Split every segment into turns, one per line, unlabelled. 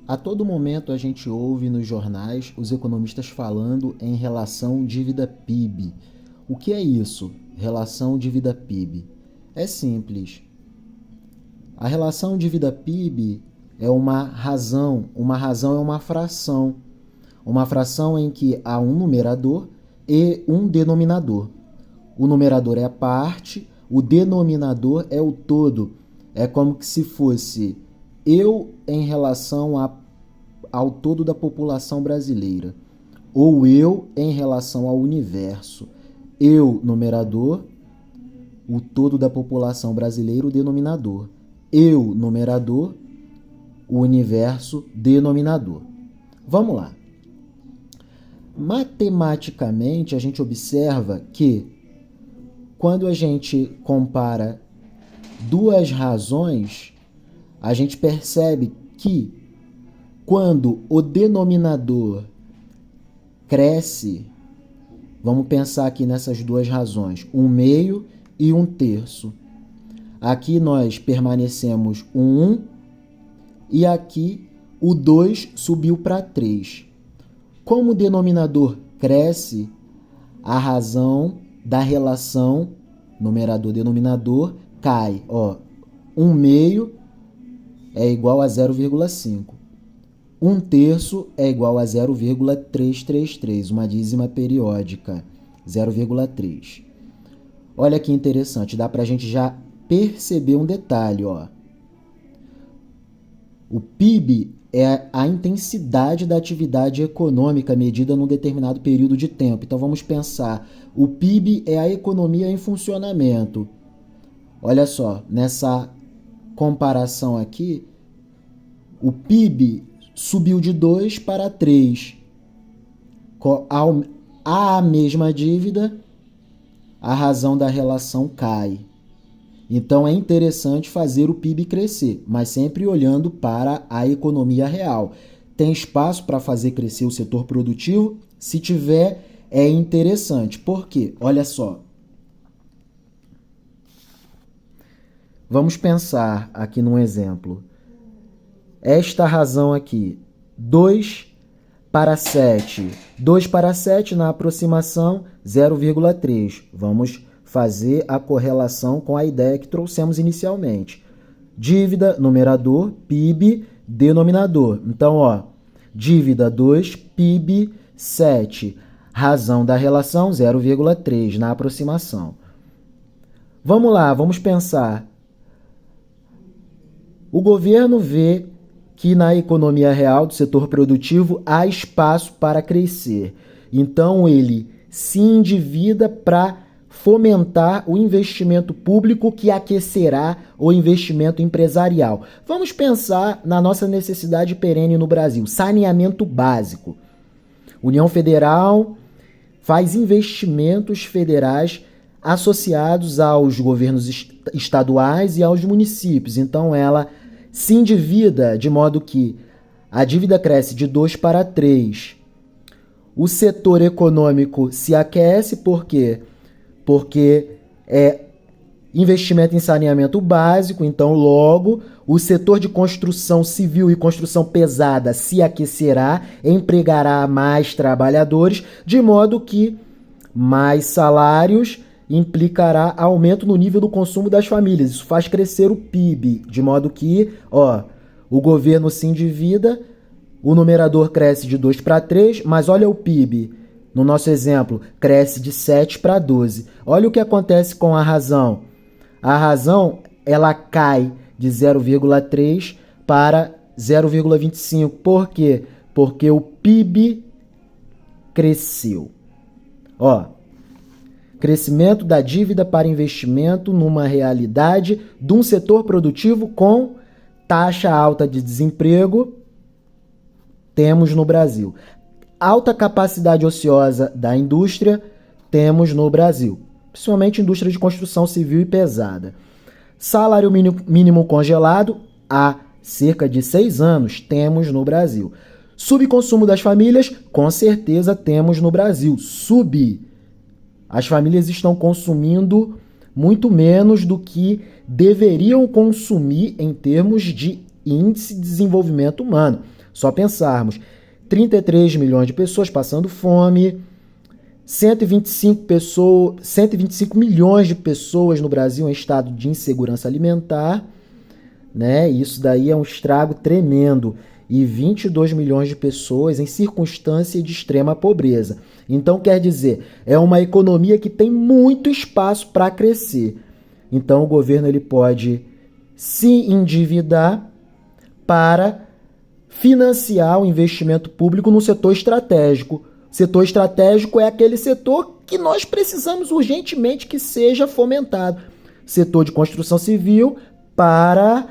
A todo momento a gente ouve nos jornais os economistas falando em relação dívida-PIB. O que é isso, relação dívida-PIB? É simples. A relação dívida-PIB é uma razão é uma fração. Uma fração em que há um numerador e um denominador. O numerador é a parte, o denominador é o todo. É como se fosse eu em relação ao todo da população brasileira, ou eu em relação ao universo. Eu, numerador, o todo da população brasileira, o denominador. Eu, numerador, o universo, denominador. Vamos lá. Matematicamente, a gente observa que quando a gente compara duas razões, a gente percebe que quando o denominador cresce, vamos pensar aqui nessas duas razões, 1/2 e 1/3. Aqui nós permanecemos um 1 e aqui o 2 subiu para 3. Como o denominador cresce, a razão da relação numerador-denominador cai. 1/2 é igual a 0,5. 1/3 é igual a 0,333, uma dízima periódica, 0,3. Olha que interessante, dá para a gente já perceber um detalhe. O PIB é a intensidade da atividade econômica medida num determinado período de tempo. Então vamos pensar, o PIB é a economia em funcionamento. Olha só, nessa comparação aqui, o PIB subiu de 2 para 3. A mesma dívida, a razão da relação cai. Então é interessante fazer o PIB crescer, mas sempre olhando para a economia real. Tem espaço para fazer crescer o setor produtivo? Se tiver, é interessante. Por quê? Olha só. Vamos pensar aqui num exemplo. Esta razão aqui, 2 para 7. 2 para 7 na aproximação, 0,3. Vamos fazer a correlação com a ideia que trouxemos inicialmente. Dívida, numerador, PIB, denominador. Então, dívida 2, PIB 7. Razão da relação, 0,3 na aproximação. Vamos lá, vamos pensar. O governo vê que na economia real do setor produtivo há espaço para crescer. Então, ele se endivida para fomentar o investimento público que aquecerá o investimento empresarial. Vamos pensar na nossa necessidade perene no Brasil, saneamento básico. União Federal faz investimentos federais associados aos governos estaduais e aos municípios. Então, ela se endivida de modo que a dívida cresce de 2 para 3. O setor econômico se aquece, por quê? Porque é investimento em saneamento básico, então logo o setor de construção civil e construção pesada se aquecerá, empregará mais trabalhadores, de modo que mais salários implicará aumento no nível do consumo das famílias. Isso faz crescer o PIB, de modo que o governo se endivida, o numerador cresce de 2 para 3, mas olha o PIB. No nosso exemplo, cresce de 7 para 12. Olha o que acontece com a razão. A razão, ela cai de 0,3 para 0,25. Por quê? Porque o PIB cresceu. Crescimento da dívida para investimento numa realidade de um setor produtivo com taxa alta de desemprego, temos no Brasil. Alta capacidade ociosa da indústria, temos no Brasil. Principalmente indústria de construção civil e pesada. Salário mínimo congelado, há cerca de 6 anos, temos no Brasil. Subconsumo das famílias, com certeza temos no Brasil. As famílias estão consumindo muito menos do que deveriam consumir em termos de Índice de Desenvolvimento Humano. Só pensarmos, 33 milhões de pessoas passando fome, 125 milhões de pessoas no Brasil em estado de insegurança alimentar, né? Isso daí é um estrago tremendo. E 22 milhões de pessoas em circunstância de extrema pobreza. Então, quer dizer, é uma economia que tem muito espaço para crescer. Então, o governo ele pode se endividar para financiar o investimento público no setor estratégico. Setor estratégico é aquele setor que nós precisamos urgentemente que seja fomentado. Setor de construção civil para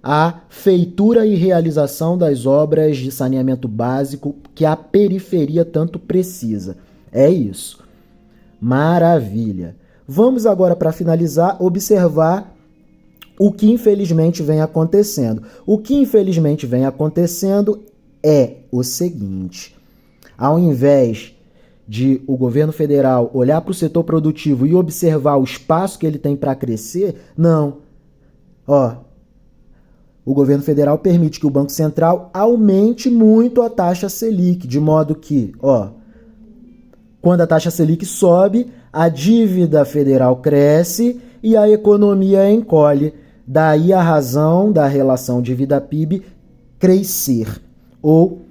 a feitura e realização das obras de saneamento básico que a periferia tanto precisa. É isso. Maravilha. Vamos agora, para finalizar, observar o que infelizmente vem acontecendo. O que infelizmente vem acontecendo é o seguinte: ao invés de o governo federal olhar para o setor produtivo e observar o espaço que ele tem para crescer, não. O governo federal permite que o Banco Central aumente muito a taxa Selic, de modo que, quando a taxa Selic sobe, a dívida federal cresce e a economia encolhe. Daí a razão da relação dívida-PIB crescer. Ou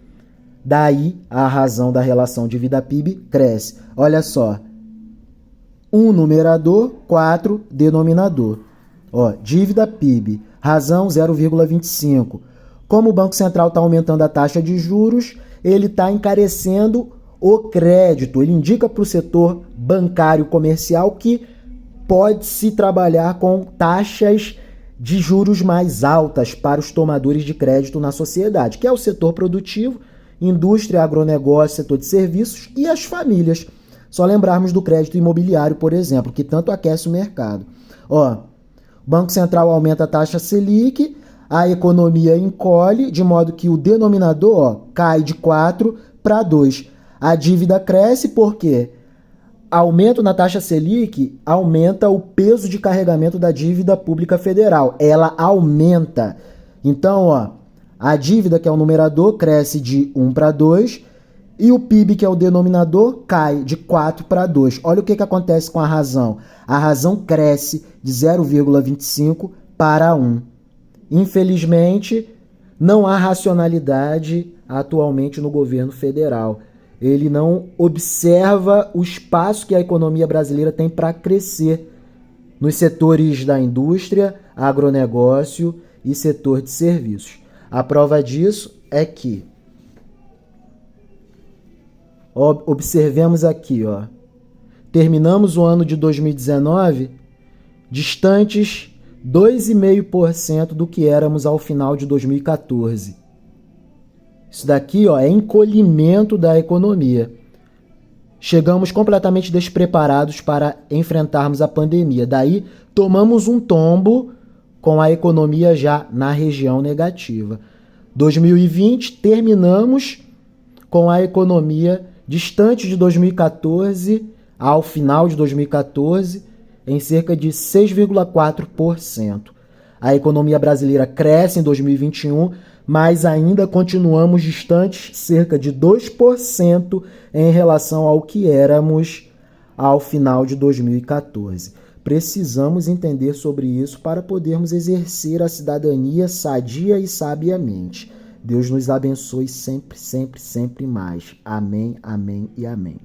daí a razão da relação dívida-PIB cresce. Olha só. 1 numerador, 4 denominador. Dívida PIB, razão 0,25. Como o Banco Central está aumentando a taxa de juros, ele está encarecendo o crédito. Ele indica para o setor bancário comercial que pode-se trabalhar com taxas de juros mais altas para os tomadores de crédito na sociedade, que é o setor produtivo, indústria, agronegócio, setor de serviços e as famílias. Só lembrarmos do crédito imobiliário, por exemplo, que tanto aquece o mercado. O Banco Central aumenta a taxa Selic, a economia encolhe, de modo que o denominador cai de 4 para 2. A dívida cresce porque aumento na taxa Selic aumenta o peso de carregamento da dívida pública federal. Ela aumenta. Então, a dívida, que é o numerador, cresce de 1 para 2 e o PIB, que é o denominador, cai de 4 para 2. Olha o que acontece com a razão. A razão cresce de 0,25 para 1. Infelizmente, não há racionalidade atualmente no governo federal. Ele não observa o espaço que a economia brasileira tem para crescer nos setores da indústria, agronegócio e setor de serviços. A prova disso é que observemos aqui, terminamos o ano de 2019 distantes 2,5% do que éramos ao final de 2014. Isso daqui, é encolhimento da economia. Chegamos completamente despreparados para enfrentarmos a pandemia. Daí, tomamos um tombo com a economia já na região negativa. 2020, terminamos com a economia distante de 2014, ao final de 2014, em cerca de 6,4%. A economia brasileira cresce em 2021, mas ainda continuamos distantes cerca de 2% em relação ao que éramos ao final de 2014. Precisamos entender sobre isso para podermos exercer a cidadania sadia e sabiamente. Deus nos abençoe sempre, sempre, sempre mais. Amém, amém e amém.